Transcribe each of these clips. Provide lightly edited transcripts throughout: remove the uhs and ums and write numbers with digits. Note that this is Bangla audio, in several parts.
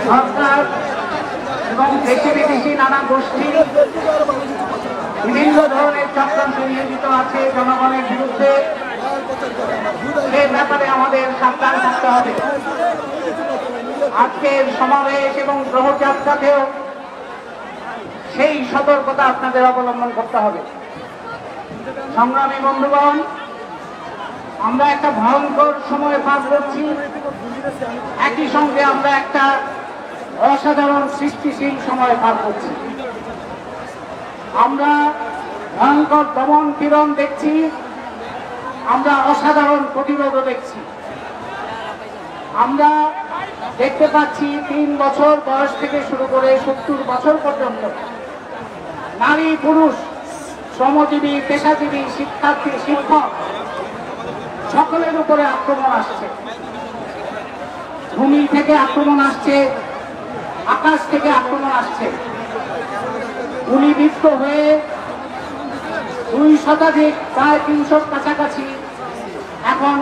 সরকার এবং দেশি বিদেশি নানা গোষ্ঠী বিভিন্ন ধরনের চক্রান্তে নিয়োজিত আছে জনগণের বিরুদ্ধে। সে ব্যাপারে আমাদের সাবধান থাকতে হবে। আজকের সমাবেশ এবং গ্রহযাত্রাতেও সেই সতর্কতা আপনাদের অবলম্বন করতে হবে। সংগ্রামী বন্ধুগণ, আমরা একটা ভয়ঙ্কর সময় পার করছি, একই সঙ্গে আমরা একটা অসাধারণ সৃষ্টিশীল সময় পার করছি। আমরা ভয়ঙ্কর দমন পীড়ন দেখছি, আমরা অসাধারণ প্রতিরোধও দেখছি। আমরা দেখতে পাচ্ছি 3 বছর বয়স থেকে শুরু করে 70 বছর পর্যন্ত নারী পুরুষ, শ্রমজীবী, পেশাজীবী, শিক্ষার্থী, শিক্ষক সকলের উপরে আক্রমণ আসছে। ভূমি থেকে আক্রমণ আসছে, আকাশ থেকে আক্রমণ আসছে। গুলিবিদ্ধ হয়ে 2 শতাধিক, প্রায় 300 কাছাকাছি এখন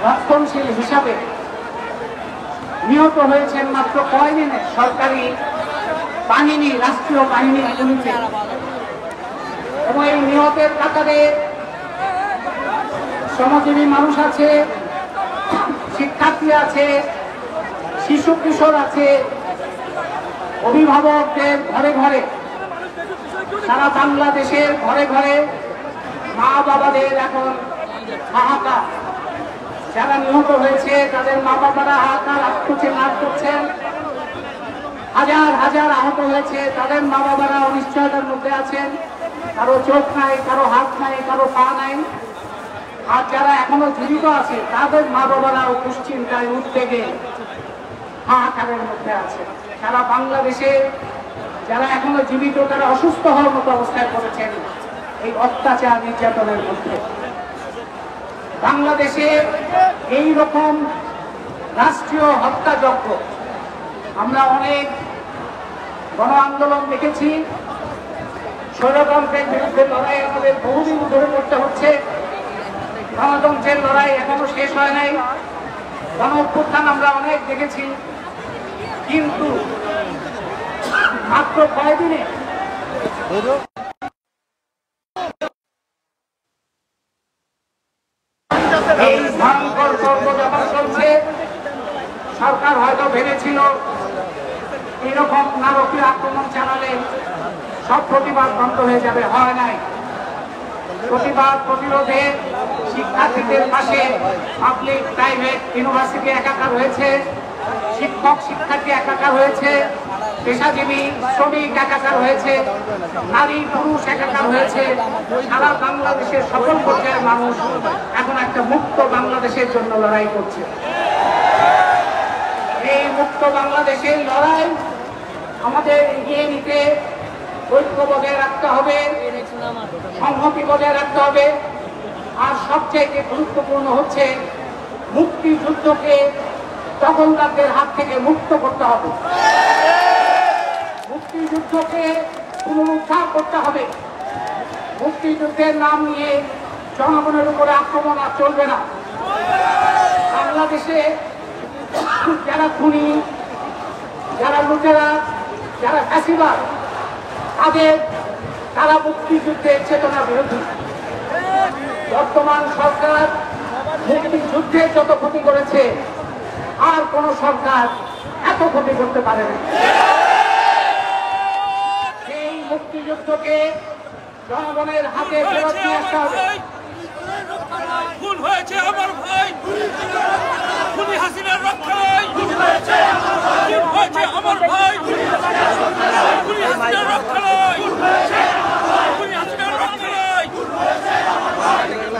রক্ষণশীল হিসাবে নিহত হয়েছেন মাত্র কয়দিনে সরকারি বাহিনী, রাষ্ট্রীয় বাহিনীর গুলিতে। এবং এই নিহতের কাতারে শ্রমজীবী মানুষ আছে, শিক্ষার্থী আছে, শিশু কিশোর আছে, অভিভাবকদের ঘরে ঘরে, সারা বাংলাদেশের ঘরে ঘরে মা বাবাদের এখন হাহাকার। যারা নিহত হয়েছে তাদের মা বাবারা হাহাকার আত্মচিৎকার করছেন। হাজার হাজার আহত হয়েছে, তাদের মা বাবারা অনিশ্চয়তার মধ্যে আছেন। কারো চোখ নাই, কারো হাত নাই, কারো পা নাই। আর যারা এখনো জীবিত আছে তাদের মা বাবারাও দুশ্চিন্তায়, উদ্বেগে, হাহাকারের মধ্যে আছে। সারা বাংলাদেশে যারা এখনো জীবিত তারা অসুস্থ হওয়ার মতো অবস্থায় পড়েছেন এই অত্যাচার নির্যাতনের মধ্যে। বাংলাদেশে এই রকম রাষ্ট্রীয় হত্যাযজ্ঞ আমরা অনেক গণ আন্দোলন দেখেছি। স্বৈরতন্ত্রের বিরুদ্ধে লড়াই আমাদের বহুদিন ধরে করতে হচ্ছে। গণতন্ত্রের লড়াই এখনো শেষ হয় নাই। গণ অভ্যুত্থান আমরা অনেক দেখেছি, কিন্তু মাত্র কয়েকদিনে এই ভয়ঙ্কর পর্ব যখন চলছে, সরকার হয়তো ভেবেছিল এরকম নারকীয় আক্রমণ চালালে সব প্রতিবাদ বন্ধ হয়ে যাবে। হয় নাই। প্রতিবাদ প্রতিরোধে শিক্ষার্থীদের পাশে পাবলিক, প্রাইভেট, ইউনিভার্সিটি একাকার হয়েছে, শিক্ষক শিক্ষার্থী একাকার হয়েছে, পেশাজীবী শ্রমিক একাকার হয়েছে, নারী পুরুষ একাকার হয়েছে। সারা বাংলাদেশের সকল পর্যায়ের মানুষ এখন একটা মুক্ত বাংলাদেশের জন্য লড়াই করছে। এই মুক্ত বাংলাদেশের লড়াই আমাদের এগিয়ে নিতে ঐক্য বজায় রাখতে হবে, সংহতি বজায় রাখতে হবে। আর সবচেয়ে গুরুত্বপূর্ণ হচ্ছে মুক্তিযুদ্ধকে দখলদারদের হাত থেকে মুক্ত করতে হবে। মুক্তিযুদ্ধকে পুনরুদ্ধার করতে হবে। মুক্তিযুদ্ধের নাম নিয়ে জনগণের উপরে আক্রমণ আর চলবে না। বাংলাদেশে যারা খুনি, যারা লুটেরা, যারা ফ্যাসিবাদ, তারা মুক্তিযুদ্ধের চেতনা বিরোধী। বর্তমান সরকার মুক্তিযুদ্ধে যত ক্ষতি করেছে আর কোন সরকার এত ক্ষতি করতে পারে না। সেই মুক্তিযুদ্ধকে জনগণের হাতে ফেরত নিয়ে আসতে হবে। ভুল হয়েছে আমার ভাই, খুনি হাসিনার রক্ষায়। ভুল হয়েছে আমার ভাই, খুনি হাসিনার রক্ষায়।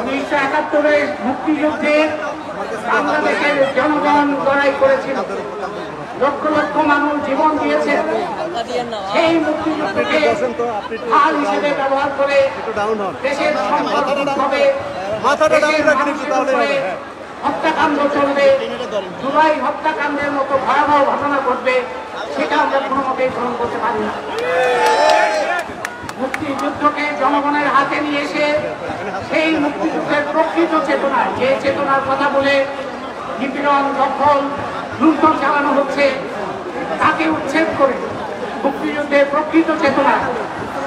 1971 মুক্তিযুদ্ধে বাংলাদেশের জনগণ লড়াই করেছিল, লক্ষ লক্ষ মানুষ জীবন দিয়েছে। সেই মুক্তিযুদ্ধকে ঢাল হিসেবে ব্যবহার করে দেশের সম্পর্কে হত্যাকাণ্ড চলবে, জুলাই হত্যাকাণ্ডের মতো ভয়াবহ ঘটনা ঘটবে, সেটা আমরা কোনো মতেই গ্রহণ করতে পারি না। মুক্তিযুদ্ধকে জনগণের হাতে নিয়ে এসে সেই মুক্তিযুদ্ধের প্রকৃত চেতনা, যে চেতনার কথা বলে নিপীড়ন, দখল, লুণ্ঠন চালানো হচ্ছে, তাকে উচ্ছেদ করে মুক্তিযুদ্ধের প্রকৃত চেতনা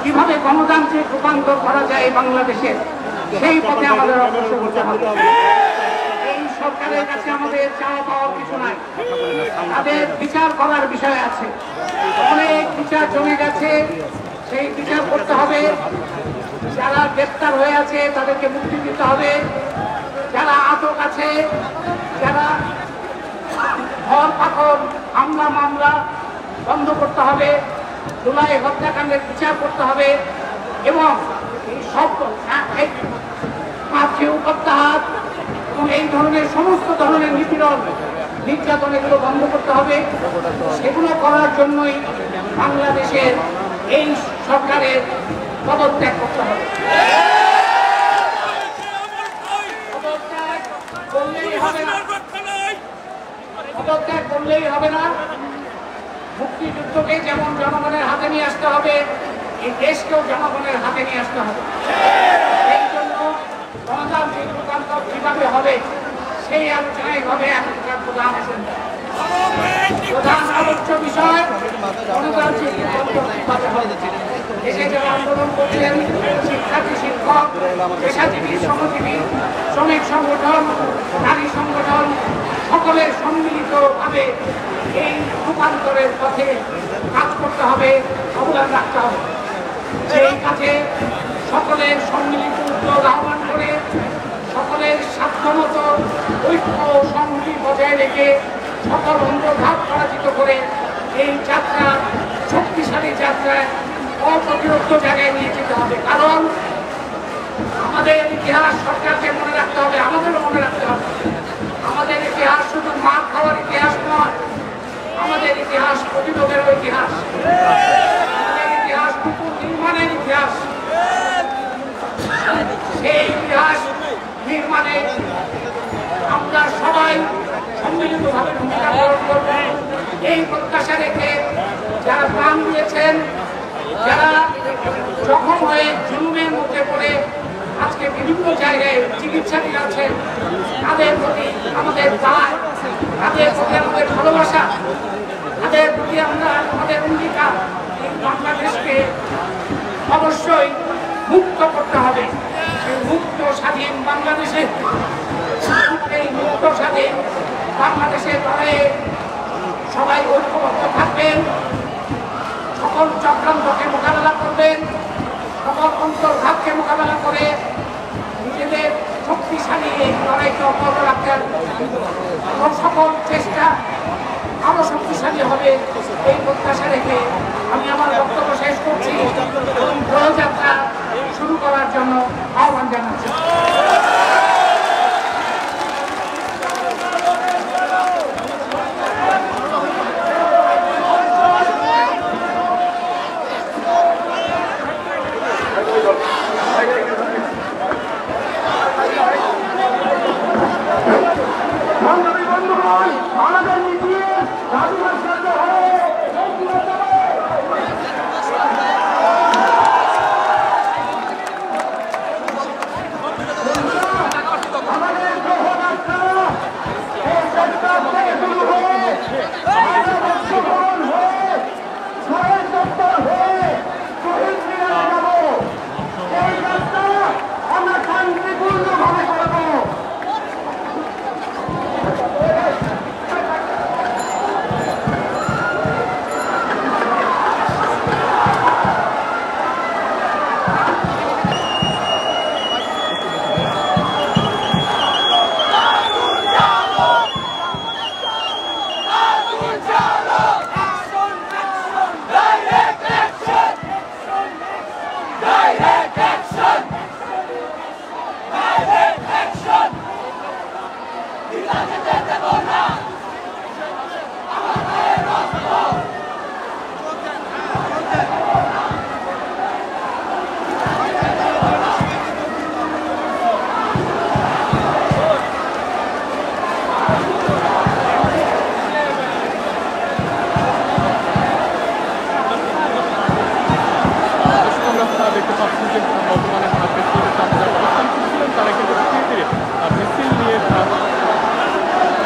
কিভাবে গণতান্ত্রিক রূপান্তর করা যায় বাংলাদেশের, সেই পথে আমাদের অগ্রসর হতে হবে। এই সরকারের কাছে আমাদের চাওয়া পাওয়ার কিছু নাই, তাদের বিচার করার বিষয় আছে। অনেক বিচার জমে গেছে, সেই বিচার করতে হবে। যারা গ্রেপ্তার হয়ে আছে তাদেরকে মুক্তি দিতে হবে। যারা আটক আছে, যারা ঘর পাথর হামলা মামলা বন্ধ করতে হবে, জুলাই হত্যাকাণ্ডের বিচার করতে হবে এবং এই সব কেউ প্রত্যাহার এবং এই ধরনের সমস্ত ধরনের নিপীড়ন নির্যাতন এগুলো বন্ধ করতে হবে। সেগুলো করার জন্যই বাংলাদেশের এই সরকারের পদত্যাগ করতে হবে। পদত্যাগ করলেই হবে না, মুক্তিযুদ্ধকে যেমন জনগণের হাতে নিয়ে আসতে হবে, এই দেশকেও জনগণের হাতে নিয়ে আসতে হবে। এই জন্য গণতান্ত্রিক রূপান্তর কিভাবে হবে সেই আলোচনায় হবে এখনকার প্রধান এজেন্ডা। প্রধান আলোচ্য বিষয় গণতান্ত্রিক রূপান্তর কিভাবে হবে। দেশে যারা আন্দোলন করছেন, শিক্ষার্থী, শিক্ষক, পেশাজীবী, শ্রমজীবী, শ্রমিক সংগঠন, নারী সংগঠন, সকলের সম্মিলিতভাবে এই রূপান্তরের পথে কাজ করতে হবে, অবদান রাখতে হবে। সেই কাজে সকলের সম্মিলিত উদ্যোগ আহ্বান করে সকলের সাধ্যমতো ঐক্য সংহতি বজায় রেখে সকল অন্তর্ভাব পরাজিত করে এই যাত্রা শক্তিশালী যাত্রায় অপ্রতিরোধ জায়গায় নিয়ে যেতে হবে। কারণ আমাদের ইতিহাস সরকারকে মনে রাখতে হবে, আমাদেরও মনে রাখতে হবে। আমাদের ইতিহাস শুধু মার খাওয়ার ইতিহাস নয়, আমাদের ইতিহাস প্রতিরোধের ইতিহাস, আমাদের ইতিহাস কুকুর নির্মাণের ইতিহাস। সেই ইতিহাস নির্মাণে আমরা সবাই সম্মিলিতভাবে ভূমিকা পালন করব। এই প্রত্যাশা রেখে যারা প্রাণ দিয়েছেন, যারা জখম হয়ে জুলুমের মধ্যে পড়ে আজকে বিভিন্ন জায়গায় চিকিৎসাধীন আছেন, তাদের প্রতি আমাদের দায়, তাদের প্রতি আমাদের ভালোবাসা, তাদের প্রতি আমরা আমাদের অঙ্গীকার। এই বাংলাদেশকে অবশ্যই মুক্ত করতে হবে। এই মুক্ত স্বাধীন বাংলাদেশে, এই মুক্ত স্বাধীন বাংলাদেশের লড়াইয়ে সবাই ঐক্যবদ্ধ থাকবেন, সকল চক্রান্তকে মোকাবেলা করবেন, সকল অন্তর্ঘাতকে মোকাবেলা করে নিজেদের শক্তিশালী এই লড়াইকে অব্যাহত রাখতেন এবং সকল চেষ্টা আরো শক্তিশালী হবে এই প্রত্যাশা রেখে আমি আমার বক্তব্য শেষ করছি এবং জয়যাত্রা শুরু করার জন্য আহ্বান জানাচ্ছি।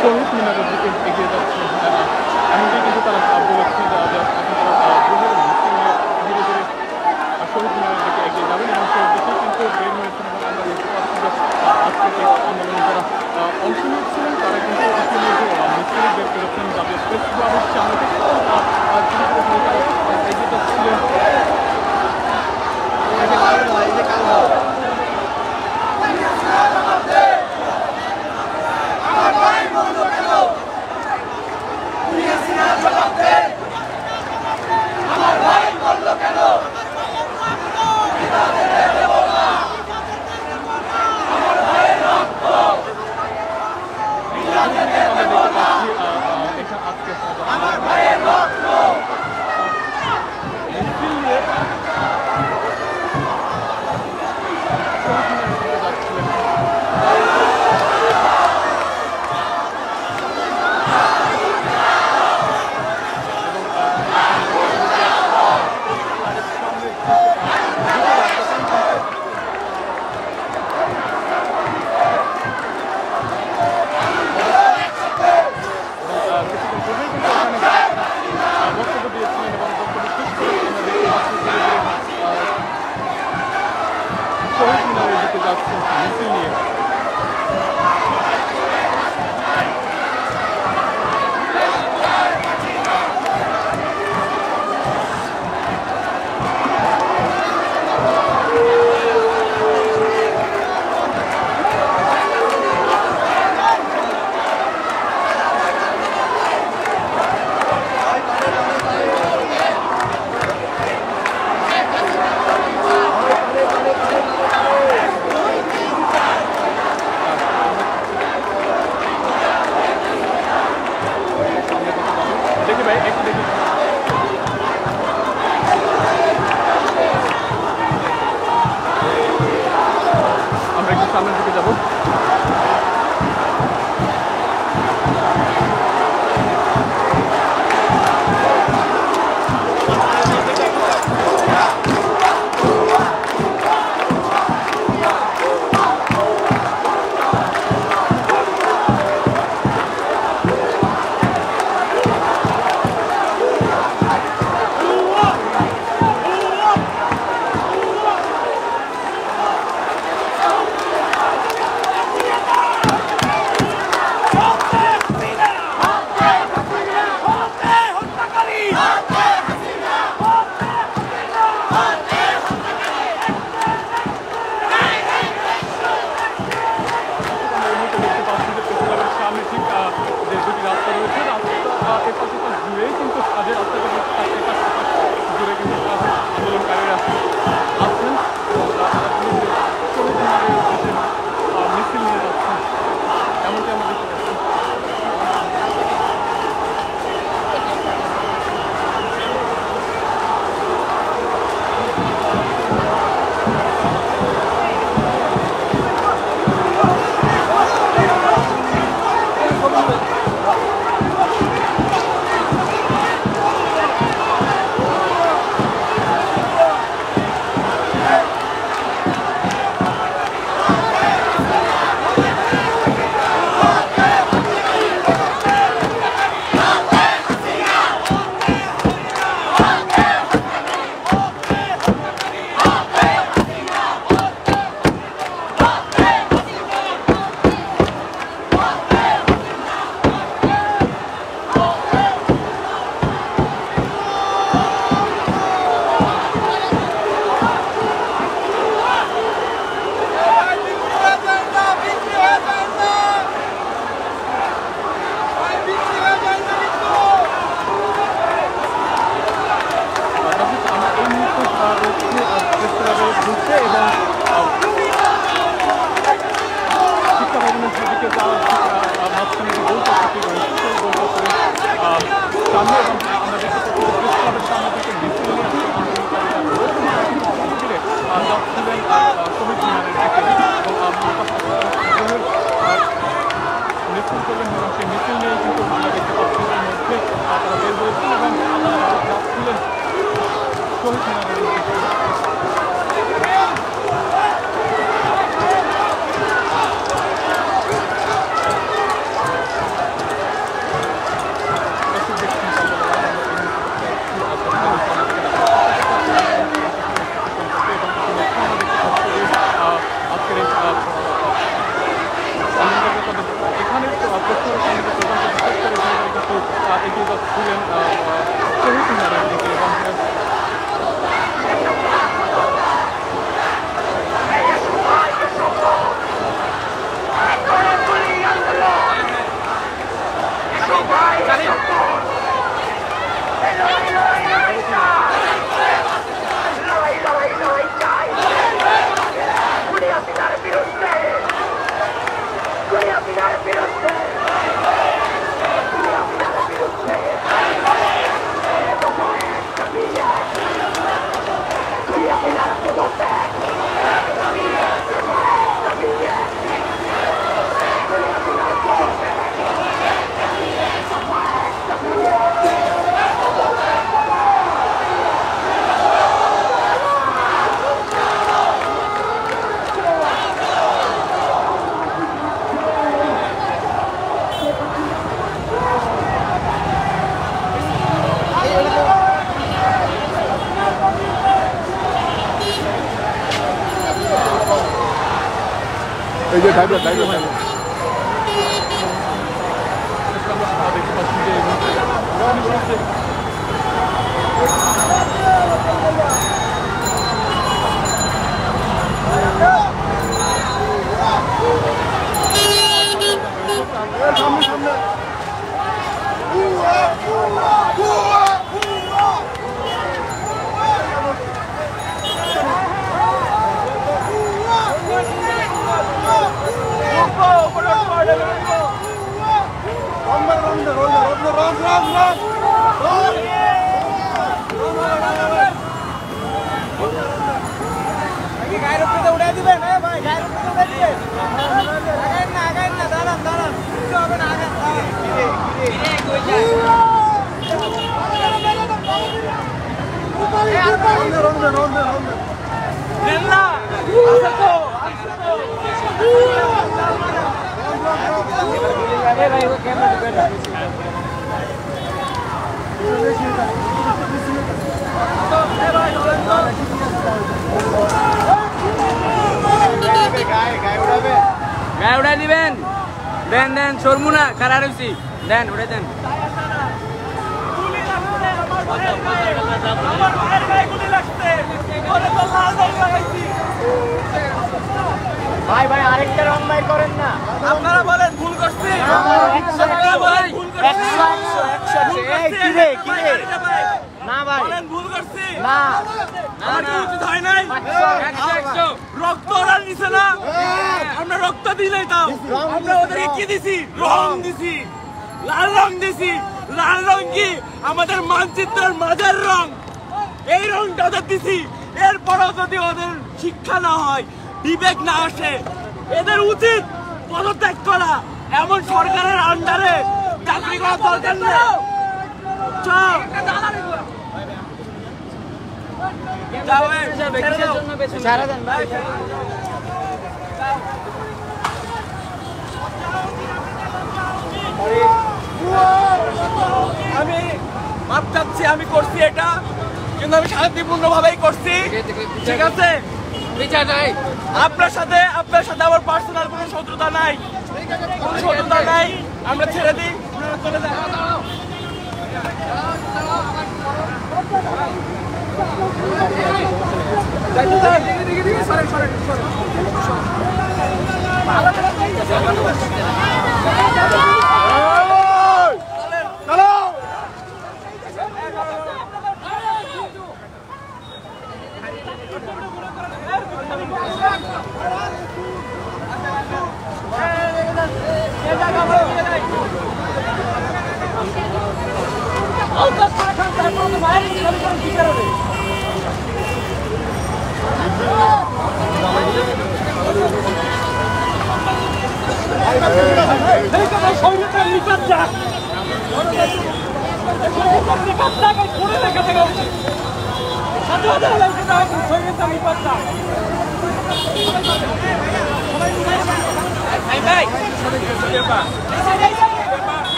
শহীদ মিনারের দিকে এগিয়ে যাচ্ছে, এমনটাই কিন্তু তারা বলে প্রেস ক্লাবের সামনে থেকে এগিয়ে যাচ্ছিলেন। সামনের দিকে যাব। এখানে গায়ে উড়াই দিবেন। দেন দেন শর্মু না, খারাপ হয়েছি। দেন উড়ে দেন। ভাই ভাই আরেকটা রং ভাই করেন না। আপনারা বলেন ভুল করছি। না ভাই বলেন ভুল করছি। না আমার কি উচিত হয় নাই? রক্ত ওরা নিছে না, আমরা রক্ত দিলেই তাও আমরা ওদেরকে কি দিছি? রং দিছি, লাল রং দিছি। লাল রং কি আমাদের মানচিত্রের মাঝের রং, এই রংটা ওদের দিছি। এরপরও যদি ওদের শিক্ষা না হয়, বিবেক না আসে, এদের উচিত পদত্যাগ করা। এমন সরকারের আন্ডারে চাকরি করার দরকার নেই। চল আমি মাপ চাচ্ছি, আমি করছি এটা, কিন্তু আমি শান্তিপূর্ণ ভাবেই করছি। ঠিক আছে, আপনার সাথে আমার পার্সোনাল কোনো শত্রুতা নাই, কোনো শত্রুতা নাই। আমরা ছেড়ে দিই, চলে যাই।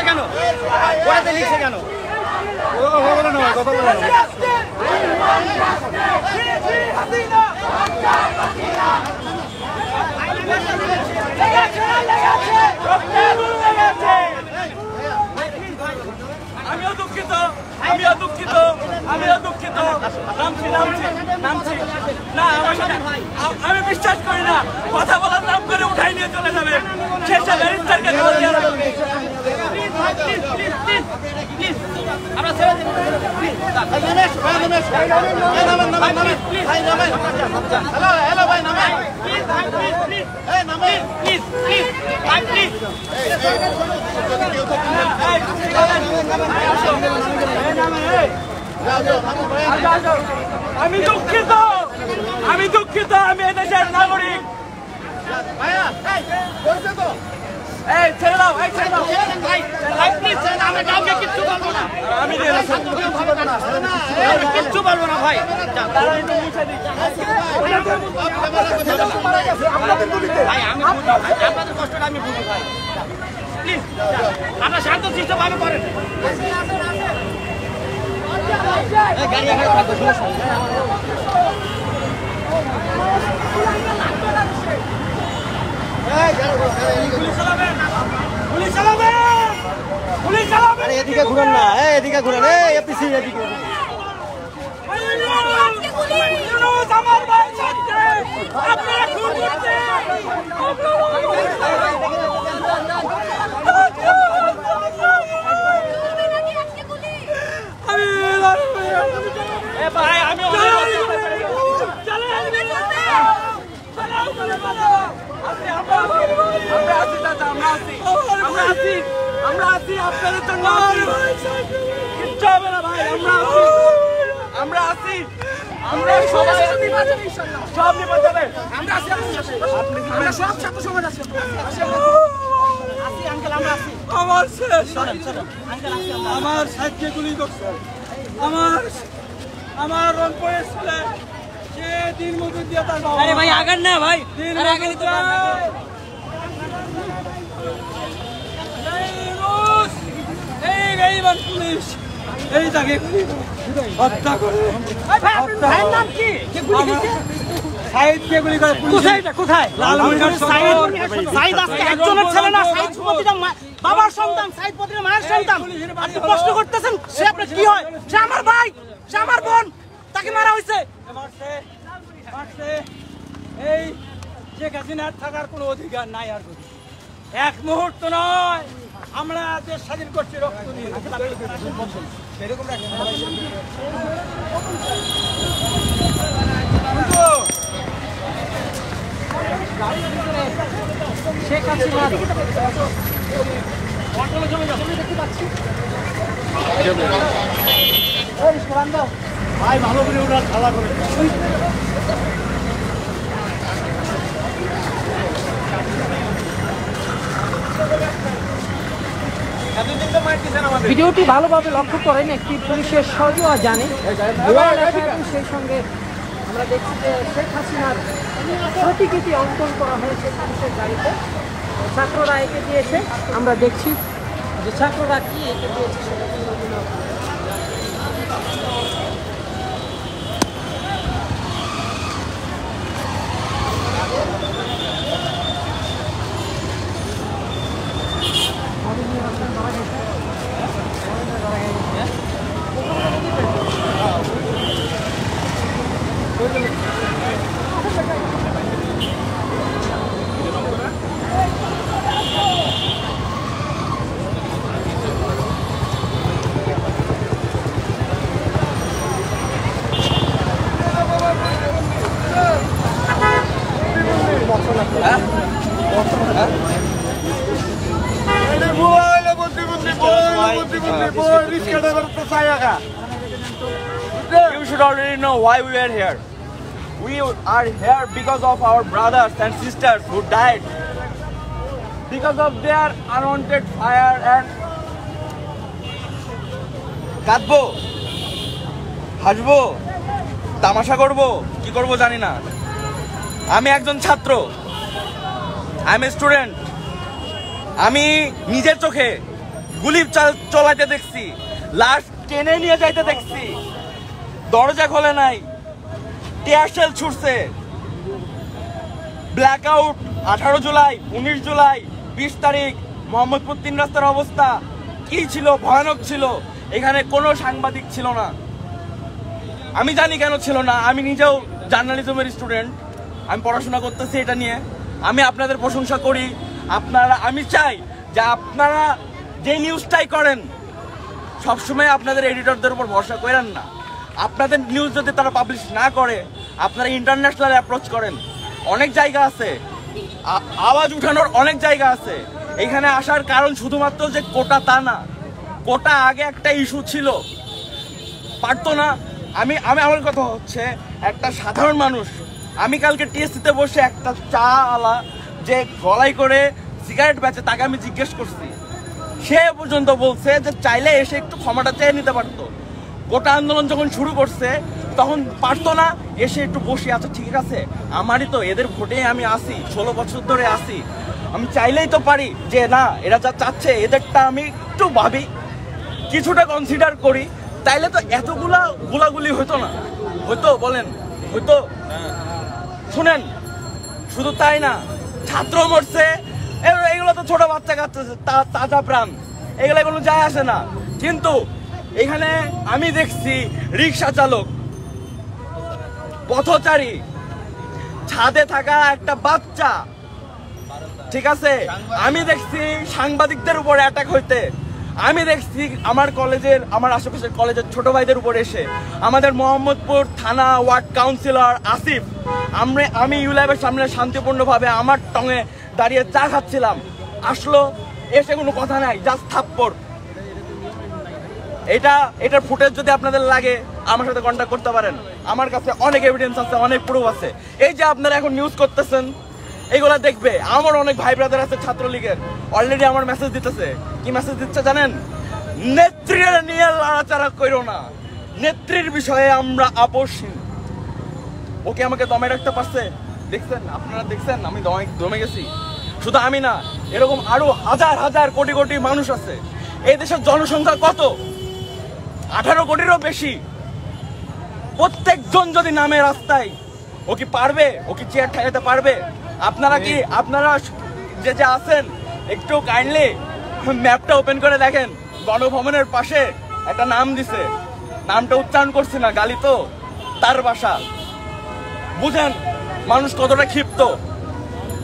কেন ওরাতে লিখছে কেন? আমিও দুঃখিত, আমিও দুঃখিত, আমিও দুঃখিত। নামছি নামছি নামছি না, আমি বিশ্বাস করি না। কথা বলার নাম করে উঠাই নিয়ে চলে যাবে। শেষে ব্যারিস্টারকে ধরে দিয়ে রাখবে। আমরা ছেড়ে দিন। হ্যালো ভাই নামেন, প্লিজ প্লিজ ভাই প্লিজ। আমি দুঃখিত, আমি দুঃখিত, আমি এদেশের নাগরিক। এই ছেড়ে দাও। আমি কিচ্ছু বলবো না ভাই। ভাই আমি আপনাদের কষ্টটা আমি বুঝি ভাই, প্লিজ আপনার শান্ত সৃষ্ট ভাবে করেন। গাড়ি এখানে থাকবে, এদিকে ঘুরেন না, এদিকে ঘুরেন, এপিসি এদিকে। আমার ভাই আপনারা খুন করছেন। ভাই আমি আমরা আছি আপনাদের জন্য, কিচ্ছু হবে না ভাই, আমরা আছি, আমরা সবাই সব নিপাত যাবে, আমরা আছি, আমরা সব ছাত্র সমাজ আছি, আঙ্কেল আমরা আছি। আমার শেষ, আমার সাথে গুলি করছে, আমার রংপুরের ছেলে সে দিন মজুর দিয়ে তার বাবা। আরে ভাই আগান না ভাই, দিন আগে দিতে এই গাইবান পুলিশ এই তাকে হত্যা করে। ভাইয়ের নাম কি? সাইদকে গুলি করে পুলিশ। কোথায়? লালমনিরহাট সাইদ আজকে একজনের ছেলে না, সাইদ প্রতিটা বাবার সন্তান, সাইদ প্রতিটা মায়ের সন্তান। আপনি প্রশ্ন করতেছেন সে আপনার কি হয়? সে আমার ভাই, সে আমার বোন, তাকে মারা হয়েছে। এই শেখ হাসিনার থাকার কোনো অধিকার নাই আর কোনো। এক মুহূর্ত নয়, আমরা দেশ স্বাধীন করছি রক্ত দিয়ে। শেখ হাসিনা ভাই ভালো করে ওনার খেলা করে। ভিডিওটি ভালোভাবে লক্ষ্য করেন, একটি পুলিশের সহযোগিতা জানে সেই সঙ্গে আমরা দেখছি যে শেখ হাসিনার প্রতিকৃতি অঙ্কন করা হয়েছে পুলিশের গাড়িতে। ছাত্ররা এঁকে দিয়েছে, আমরা দেখছি যে ছাত্ররা কি এঁকে দিয়েছে সেটা কিন্তু You should already know why we are here. We are here because of our brothers and sisters who died because of their unwanted fire and কাঁদবো, হাসবো, তামাশা করবো, কি করবো জানি না। আমি একজন ছাত্র, আই এম এ স্টুডেন্ট। আমি নিজের চোখে গুলি চলাইতে দেখছি, লাশ টেনে নিয়ে যাইতে দেখছি, দরজা খোলে নাই, টিয়ার শেল ছুটছে, ব্ল্যাক আউট 18 জুলাই, 19 জুলাই, 20 তারিখ মোহাম্মদপুর 3 রাস্তার অবস্থা কি ছিল, ভয়ানক ছিল। এখানে কোনো সাংবাদিক ছিল না, আমি জানি কেন ছিল না। আমি নিজেও জার্নালিজমের স্টুডেন্ট, আমি পড়াশোনা করতেছি এটা নিয়ে। আমি আপনাদের প্রশংসা করি, আমি চাই যে আপনারা যে নিউজটাই করেন সবসময় আপনাদের এডিটরদের উপর ভরসা করেন না। আপনাদের নিউজ যদি তারা পাবলিশ না করে, আপনারা ইন্টারন্যাশনাল অ্যাপ্রোচ করেন। অনেক জায়গা আছে, আওয়াজ উঠানোর অনেক জায়গা আছে। এখানে আসার কারণ শুধুমাত্র যে কোটা তা না, কোটা আগে একটা ইস্যু ছিল, পারতো না। আমার কথা হচ্ছে একটা সাধারণ মানুষ, আমি কালকে টিএসসিতে বসে একটা চা আলা যে গলায় করে সিগারেট বেচে তাকে আমি জিজ্ঞেস করছি, সে পর্যন্ত বলছে যে চাইলে এসে একটু ক্ষমাটা চেয়ে নিতে পারতো। গোটা আন্দোলন যখন শুরু করছে তখন পারতো না এসে একটু বসে, আচ্ছা ঠিক আছে আমারই তো, এদের ভোটে আমি আসি, 16 বছর ধরে আসি, আমি চাইলেই তো পারি যে না এরা যা চাচ্ছে এদেরটা আমি একটু ভাবি, কিছুটা কনসিডার করি, তাইলে তো এতগুলা গোলাগুলি হতো না। হয়তো বলেন হয়তো? শুনেন, শুধু তাই না, ছাত্র মরছে, এগুলো তো ছোট বাচ্চা কাচ্চা, তাজা প্রাণ, এগুলো কোনো যায় আসে না। কিন্তু এখানে আমি দেখছি রিক্সা চালক, পথচারী, ছাদে থাকা একটা বাচ্চা, ঠিক আছে, আমি দেখছি সাংবাদিকদের উপর অ্যাটাক হইতে, আমি দেখছি আমার কলেজের, আমার আশেপাশের কলেজের ছোট ভাইদের উপর এসে, আমাদের মোহাম্মদপুর থানা ওয়ার্ড কাউন্সিলর আসিফ, আমি ইউল্যাবের সামনে শান্তিপূর্ণভাবে আমার টঙে দাঁড়িয়ে চা খাচ্ছিলাম, আসলো এসে কোনো কথা নাই, জাস্ট থাপ্পড়। এটার ফুটেজ যদি আপনাদের লাগে আমার সাথে কন্ট্যাক্ট করতে পারেন, আমার কাছে অনেক এভিডেন্স আছে, অনেক প্রুফ আছে। এই যে আপনারা এখন নিউজ করতেছেন এইগুলা দেখবে, আমার অনেক ভাই ব্রাদার আছে ছাত্রলীগের, অলরেডি আমার মেসেজ দিতেছে। কি মেসেজ দিচ্ছে জানেন? নেত্রীর নিয়ে লড়াচাড়া করো না, নেত্রীর বিষয়ে আমরা আপোষহীন। ওকে আমাকে দমে রাখতে পারছে, দেখছেন আপনারা, দেখছেন আমি দমে গেছি। শুধু আমি না, এরকম আরো হাজার হাজার কোটি কোটি মানুষ আছে। এই দেশের জনসংখ্যা কত? 18 কোটিরও বেশি। প্রত্যেকজন যদি নামে রাস্তায়, ও কি পারবে? ও কি চেয়ার ঠেকাতে পারবে? আপনারা যে আছেন একটু কাইন্ডলি ম্যাপটা ওপেন করে দেখেন, গণভবনের পাশে একটা নাম দিছে, নামটা উচ্চারণ করছি না, গালি তো, তার বাসা। বুঝেন মানুষ কতটা ক্ষিপ্ত।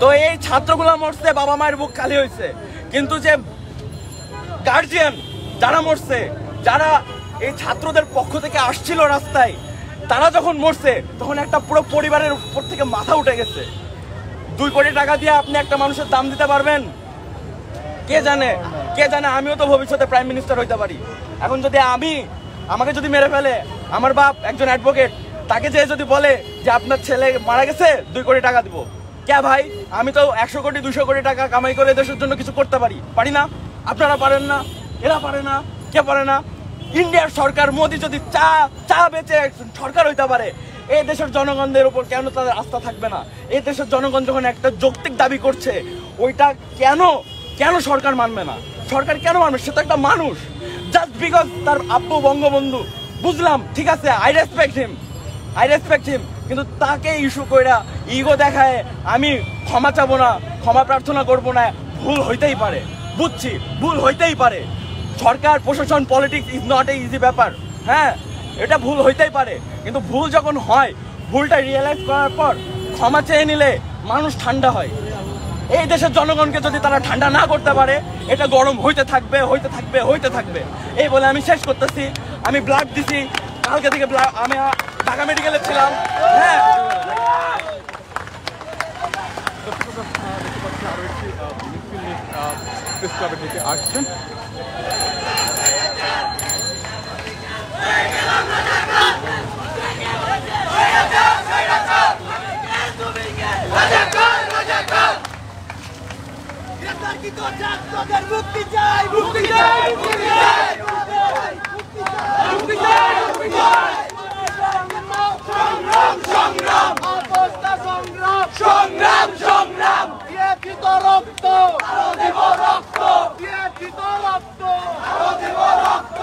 তো এই ছাত্রগুলা মরছে, বাবা মায়ের বুক খালি হয়েছে, কিন্তু যে গার্জিয়ান যারা মরছে, যারা এই ছাত্রদের পক্ষ থেকে আসছিল রাস্তায়, তারা যখন মরছে তখন একটা পুরো পরিবারের উপর থেকে মাথা উঠে গেছে। 2 কোটি টাকা দিয়ে আপনি একটা মানুষের দাম দিতে পারবেন? কে জানে, কে জানে, আমিও তো ভবিষ্যতে প্রাইম মিনিস্টার হইতে পারি। এখন যদি আমাকে যদি মেরে ফেলে, আমার বাপ একজন অ্যাডভোকেট, তাকে যে যদি বলে যে আপনার ছেলে মারা গেছে 2 কোটি টাকা দিব, কে ভাই? আমি তো 100 কোটি 200 কোটি টাকা কামাই করে দেশের জন্য কিছু করতে পারি না? আপনারা পারেন না, এরা পারে না, কে পারে না? ইন্ডিয়ার সরকার মোদি যদি চা বেচে সরকার হইতে পারে, এই দেশের জনগণদের উপর কেন তাদের আস্থা থাকবে না? এই দেশের জনগণ যখন একটা যৌক্তিক দাবি করছে, ওইটা কেন সরকার মানবে না? সরকার কেন মানবে? সে তো একটা মানুষ। জাস্ট বিকজ তার আব্বু বঙ্গবন্ধু, বুঝলাম, ঠিক আছে, আই রেসপেক্ট হিম, কিন্তু তাকে ইস্যু কইরা ইগো দেখায় আমি ক্ষমা চাবো না, ক্ষমা প্রার্থনা করবো না, ভুল হইতেই পারে, বুঝছি ভুল হইতেই পারে। সরকার প্রশাসন politics is not a easy ব্যাপার, হ্যাঁ, এটা ভুল হইতেই পারে, কিন্তু ভুল যখন হয়, ভুলটা রিয়েলাইজ করার পর ক্ষমা চেয়ে নিলে মানুষ ঠান্ডা হয়। এই দেশের জনগণকে যদি তারা ঠান্ডা না করতে পারে, এটা গরম হইতে থাকবে। এই বলে আমি শেষ করতেছি। আমি ব্লাড দিছি, কালকে থেকে আমি ঢাকা মেডিকেলে ছিলাম, হ্যাঁ। আসছেন মুক্তি চাই, মুক্তি চাই, মুক্তি চাই, মুক্তি চাই, মুক্তি চাই। সংগ্রাম, সংগ্রাম, সংগ্রাম, দিয়েছি তো রক্ত, আরো দেব রক্ত, দিয়েছি তো রক্ত, আরো দেব রক্ত।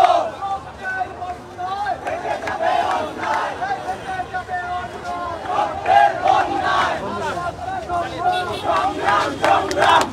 সংগ্রাম, সংগ্রাম,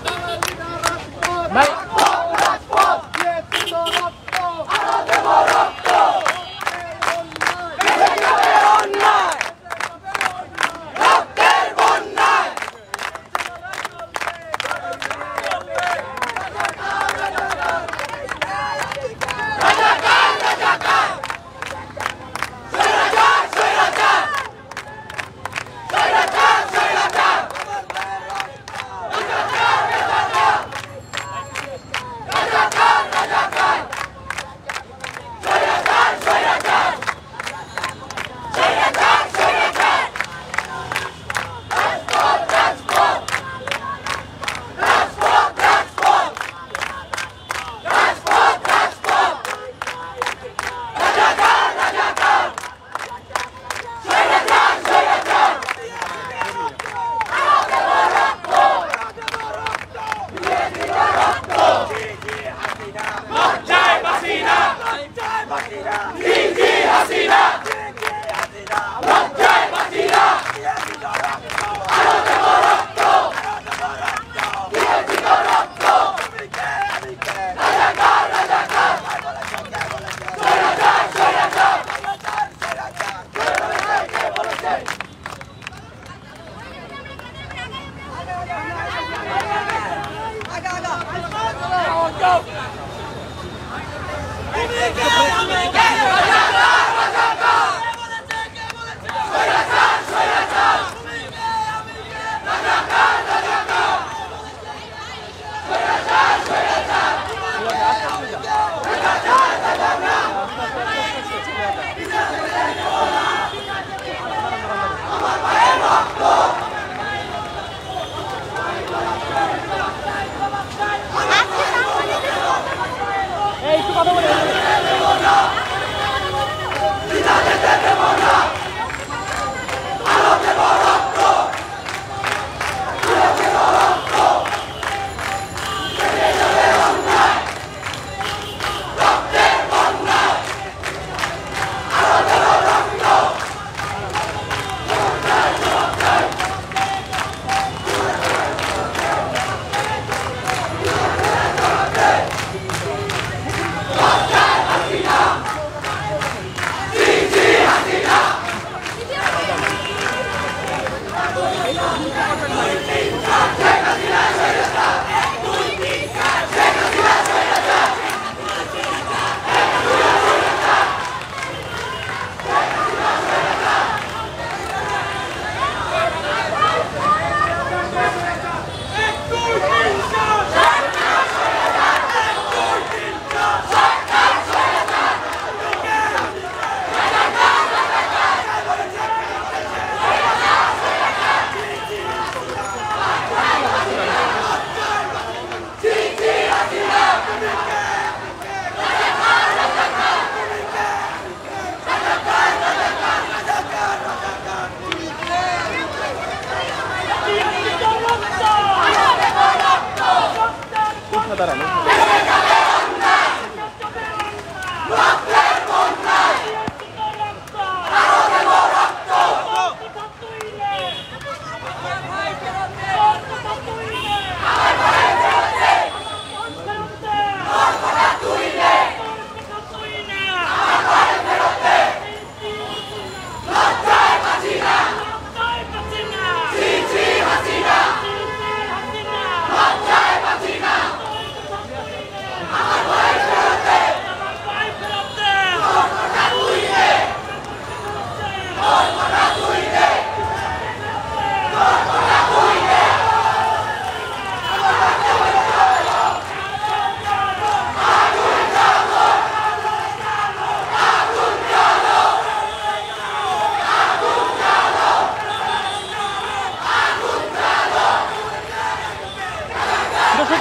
উঠে দাঁড়ানো।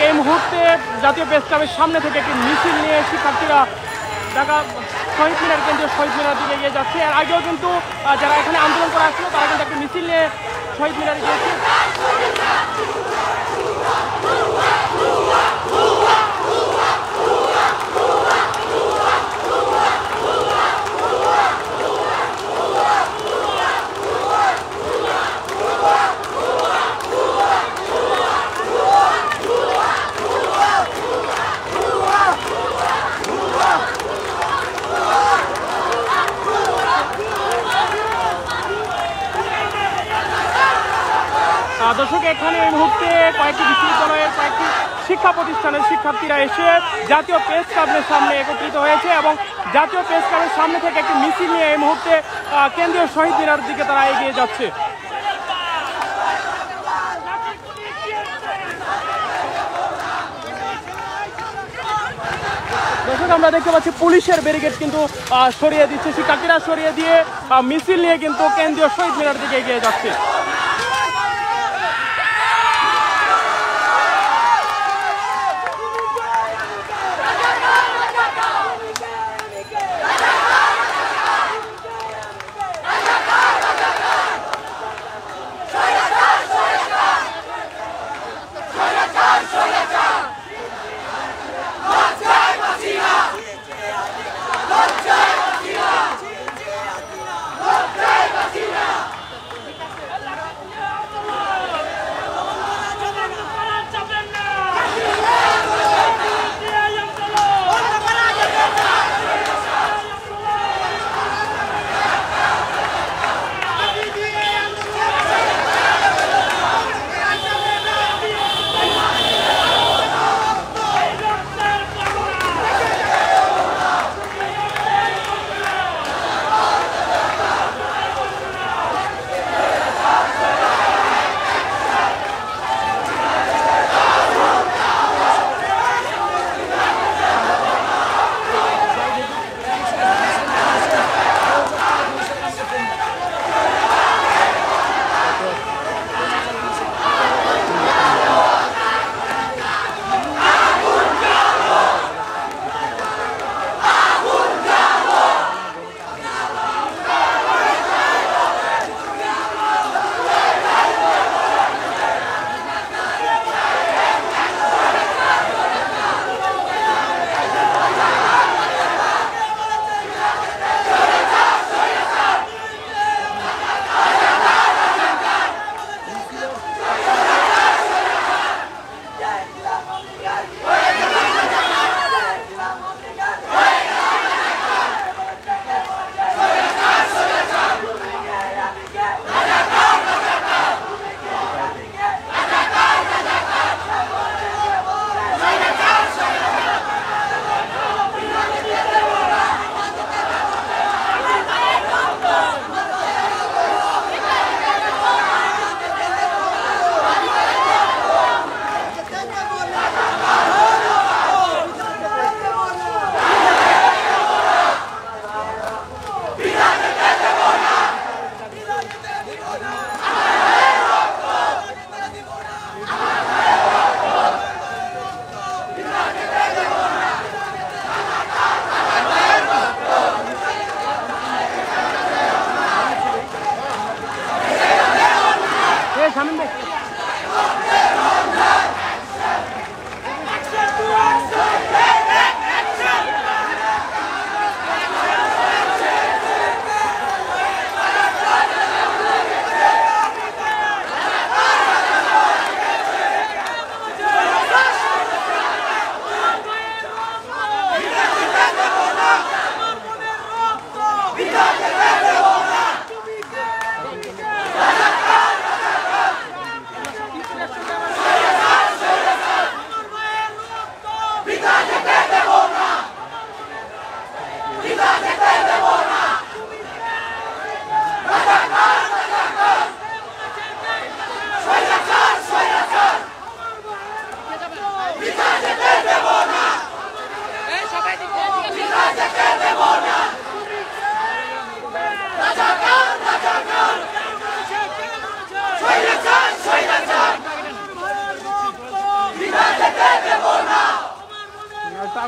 এই মুহূর্তে জাতীয় প্রেস ক্লাবের সামনে থেকে একটি মিছিল নিয়ে শিক্ষার্থীরা ঢাকা শহীদ মিনার, কেন্দ্রীয় শহীদ মিনার দিকে এগিয়ে যাচ্ছে। এর আগেও কিন্তু যারা এখানে আন্দোলন করা আসছিল তারা কিন্তু একটি মিছিল নিয়ে শহীদ মিনারে গিয়েছে। দর্শক, এখানে এই মুহূর্তে কয়েকটি বিশ্ববিদ্যালয়ের কয়েকটি শিক্ষা প্রতিষ্ঠানের শিক্ষার্থীরা এসে জাতীয় প্রেস ক্লাবের সামনে একত্রিত হয়েছে এবং জাতীয় প্রেস ক্লাবের সামনে থেকে একটি মিছিল নিয়ে এই মুহূর্তে কেন্দ্রীয় শহীদ মিনার দিকে তারা এগিয়ে যাচ্ছে। দর্শক, আমরা দেখতে পাচ্ছি পুলিশের ব্যারিকেড কিন্তু সরিয়ে দিচ্ছে, শিক্ষার্থীরা সরিয়ে দিয়ে মিছিল নিয়ে কিন্তু কেন্দ্রীয় শহীদ মিনার দিকে এগিয়ে যাচ্ছে।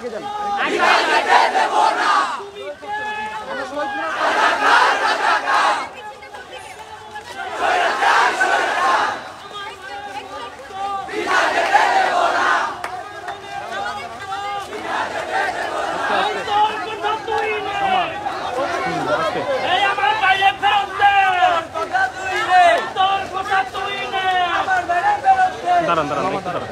আগে যান। দাঁড়ান দাঁড়ান একটু দাঁড়ান।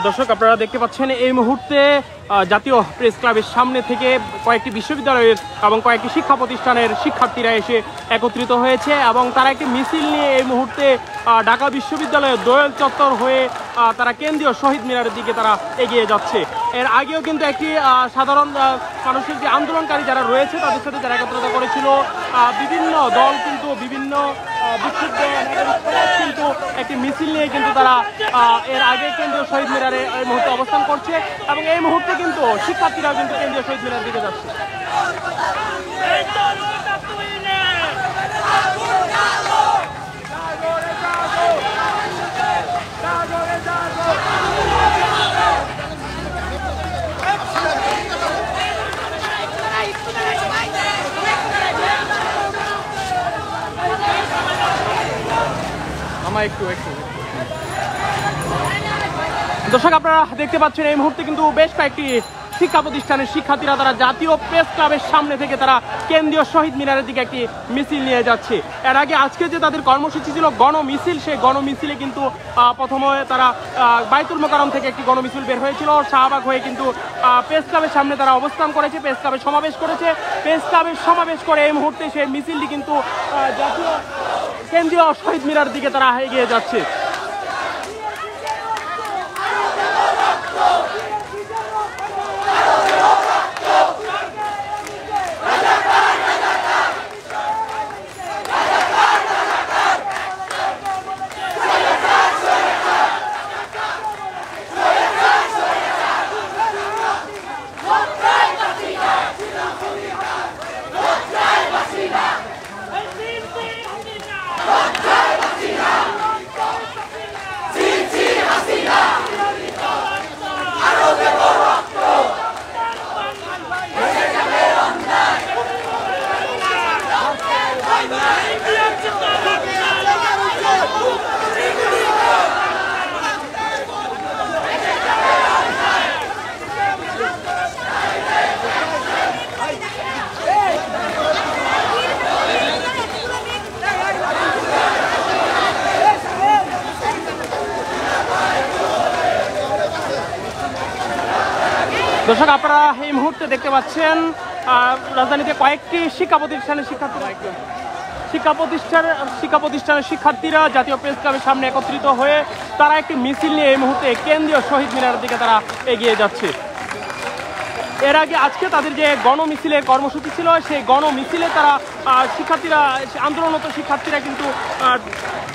দর্শক আপনারা দেখতে পাচ্ছেন এই মুহূর্তে জাতীয় প্রেস ক্লাবের সামনে থেকে কয়েকটি বিশ্ববিদ্যালয়ের এবং কয়েকটি শিক্ষা প্রতিষ্ঠানের শিক্ষার্থীরা এসে একত্রিত হয়েছে এবং তারা একটি মিছিল নিয়ে এই মুহূর্তে ঢাকা বিশ্ববিদ্যালয়ের দোয়েল চত্বর হয়ে তারা কেন্দ্রীয় শহীদ মিনারের দিকে তারা এগিয়ে যাচ্ছে। এর আগেও কিন্তু একটি সাধারণ মানুষের যে আন্দোলনকারী যারা রয়েছে তাদের সাথে যারা একত্রিত করেছিল বিভিন্ন দল কিন্তু বিভিন্ন বিক্ষুব্ধ কিন্তু একটি মিছিল নিয়ে কিন্তু তারা এর আগে কেন্দ্রীয় শহীদ মিনারে এই মুহূর্তে অবস্থান করছে এবং এই মুহূর্তে কিন্তু শিক্ষার্থীরাও কিন্তু কেন্দ্রীয় শহীদ মিনারের দিকে যাচ্ছে। দর্শক আপনারা দেখতে পাচ্ছেন এই মুহূর্তে কিন্তু বেশ কয়েকটি শিক্ষা প্রতিষ্ঠানের শিক্ষার্থীরা তারা জাতীয় প্রেস ক্লাবের সামনে থেকে তারা কেন্দ্রীয় শহীদ মিনারের দিকে একটি মিছিল নিয়ে যাচ্ছে। এর আগে আজকে যে তাদের কর্মসূচি ছিল গণমিছিল, সেই গণমিছিলে কিন্তু প্রথমে তারা বাইতুল মোকাররম থেকে একটি গণমিছিল বের হয়েছিল, শাহবাগ হয়ে কিন্তু প্রেস ক্লাবের সামনে তারা অবস্থান করেছে, প্রেস ক্লাবে সমাবেশ করেছে। প্রেস ক্লাবের সমাবেশ করে এই মুহূর্তে সেই মিছিলটি কিন্তু জাতীয় কেন্দ্রীয় শহীদ মিনারের দিকে তারা এগিয়ে যাচ্ছে। দর্শক আপনারা এই মুহূর্তে দেখতে পাচ্ছেন রাজধানীতে কয়েকটি শিক্ষা প্রতিষ্ঠানের শিক্ষার্থীরা জাতীয় প্রেস ক্লাবের সামনে একত্রিত হয়ে তারা একটি মিছিল নিয়ে এই মুহূর্তে কেন্দ্রীয় শহীদ মিনারের দিকে তারা এগিয়ে যাচ্ছে। এর আগে আজকে তাদের যে গণমিছিলের কর্মসূচি ছিল সেই গণমিছিলে তারা আন্দোলনরত শিক্ষার্থীরা কিন্তু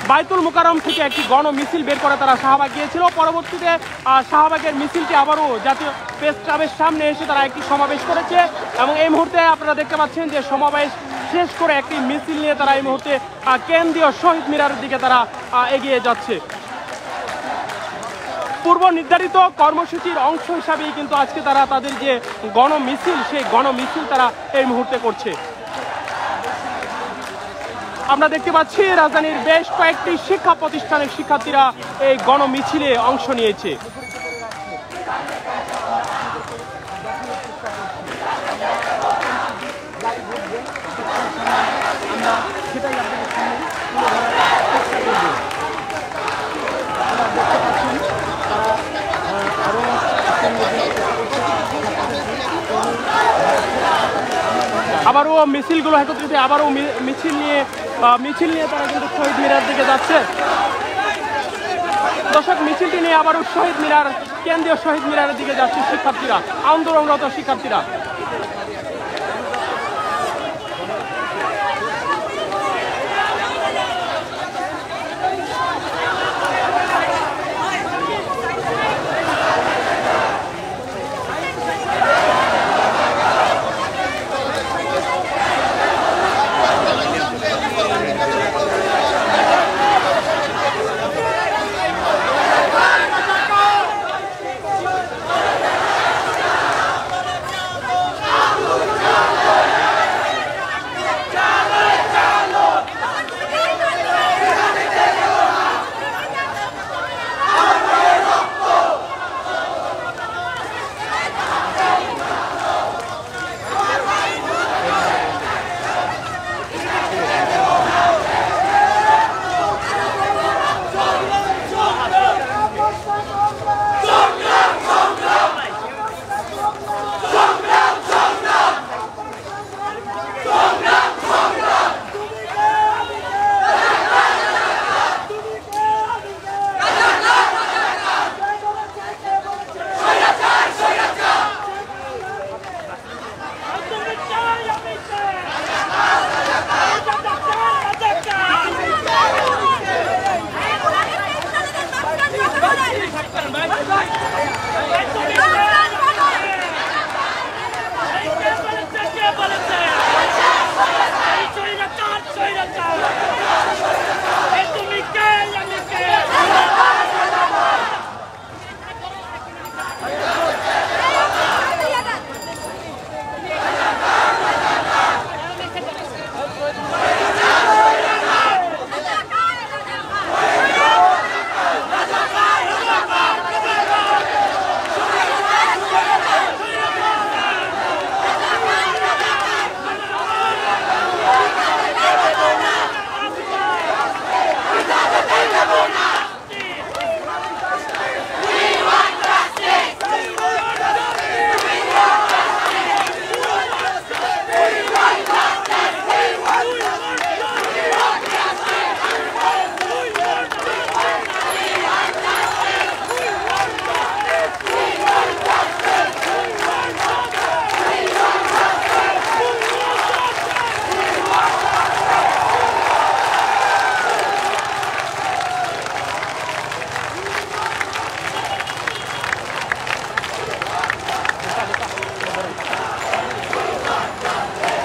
বাইতুল মোকাররম থেকে একটি গণমিছিল বের করে তারা শাহবাগ গিয়েছিল। পরবর্তীতে শাহবাগের মিছিলটি আবারও জাতীয় প্রেস ক্লাবের সামনে এসে তারা একটি সমাবেশ করেছে এবং এই মুহূর্তে আপনারা দেখতে পাচ্ছেন যে সমাবেশ শেষ করে একটি মিছিল নিয়ে তারা এই মুহূর্তে কেন্দ্রীয় শহীদ মিনারের দিকে তারা এগিয়ে যাচ্ছে। পূর্ব নির্ধারিত কর্মসূচির অংশ হিসাবেই কিন্তু আজকে তারা তাদের যে গণমিছিল সেই গণমিছিল তারা এই মুহূর্তে করছে। আমরা দেখতে পাচ্ছি রাজধানীর বেশ কয়েকটি শিক্ষা প্রতিষ্ঠানের শিক্ষার্থীরা এই গণমিছিলে অংশ নিয়েছে। আবারও মিছিলগুলো একত্রিত আবারও মিছিল নিয়ে তারা কিন্তু শহীদ মিনার দিকে যাচ্ছে। দর্শক মিছিলটি নিয়ে আবারও কেন্দ্রীয় শহীদ মিনারের দিকে যাচ্ছে শিক্ষার্থীরা, আন্দোলনরত শিক্ষার্থীরা।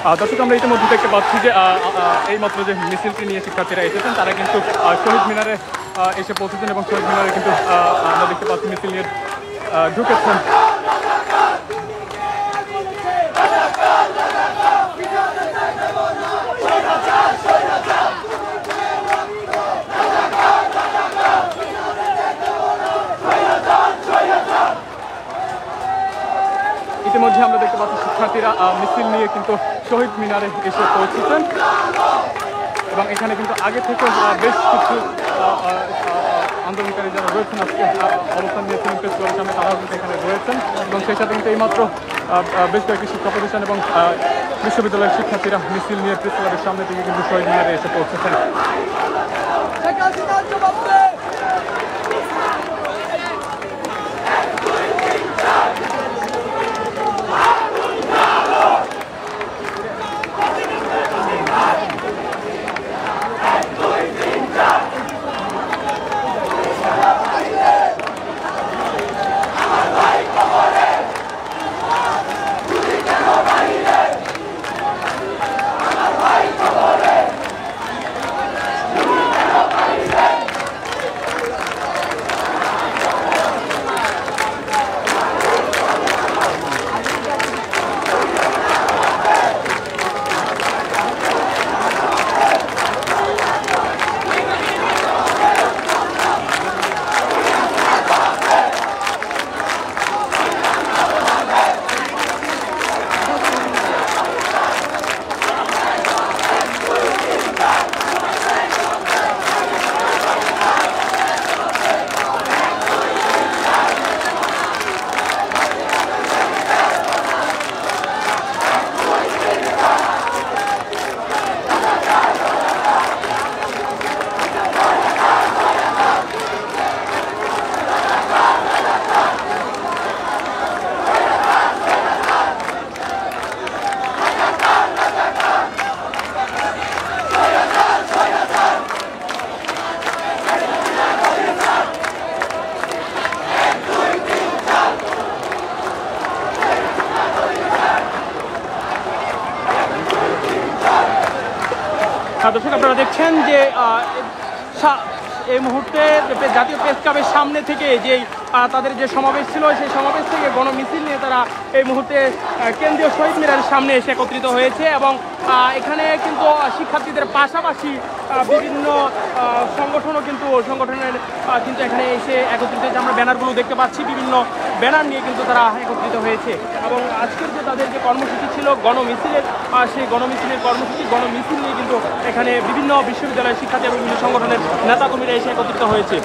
দর্শক আমরা ইতিমধ্যে দেখতে পাচ্ছি যে এইমাত্র যে মিছিলটি নিয়ে শিক্ষার্থীরা এসেছেন তারা কিন্তু শহীদ মিনারে এসে পৌঁছেছেন এবং শহীদ মিনারে কিন্তু আমরা দেখতে পাচ্ছি মিছিল নিয়ে ঢুকেছেন। ইতিমধ্যে আমরা দেখতে পাচ্ছি শিক্ষার্থীরা মিছিল নিয়ে কিন্তু শহীদ মিনারে এসে পৌঁছেছেন এবং এখানে কিন্তু আগে থেকে বেশ কিছু আন্দোলনকারী যারা রয়েছেন আজকে অবস্থান নিয়েছিলেন প্রেস ক্লাবের সামনে তারাও কিন্তু এখানে রয়েছেন এবং সেই সাথে কিন্তু এইমাত্র বেশ কয়েকটি শিক্ষা প্রতিষ্ঠান এবং বিশ্ববিদ্যালয়ের শিক্ষার্থীরা মিছিল নিয়ে প্রেস ক্লাবের সামনে থেকে কিন্তু শহীদ মিনারে এসে পৌঁছেছেন। দর্শক আপনারা দেখছেন যে এই মুহূর্তে জাতীয় প্রেস ক্লাবের সামনে থেকে যেই তাদের যে সমাবেশ ছিল সেই সমাবেশ থেকে গণমিছিল নিয়ে তারা এই মুহূর্তে কেন্দ্রীয় শহীদ মিনারের সামনে এসে একত্রিত হয়েছে এবং এখানে কিন্তু শিক্ষার্থীদের পাশাপাশি বিভিন্ন সংগঠনের কিন্তু এখানে এসে একত্রিত হয়েছে। আমরা ব্যানারগুলো দেখতে পাচ্ছি, বিভিন্ন ব্যানার নিয়ে কিন্তু তারা একত্রিত হয়েছে এবং আজকের যে তাদের যে কর্মসূচি ছিল গণমিছিলের সেই গণমিছিল নিয়ে কিন্তু এখানে বিভিন্ন বিশ্ববিদ্যালয়ের শিক্ষার্থী এবং বিভিন্ন সংগঠনের নেতাকর্মীরা এসে একত্রিত হয়েছে।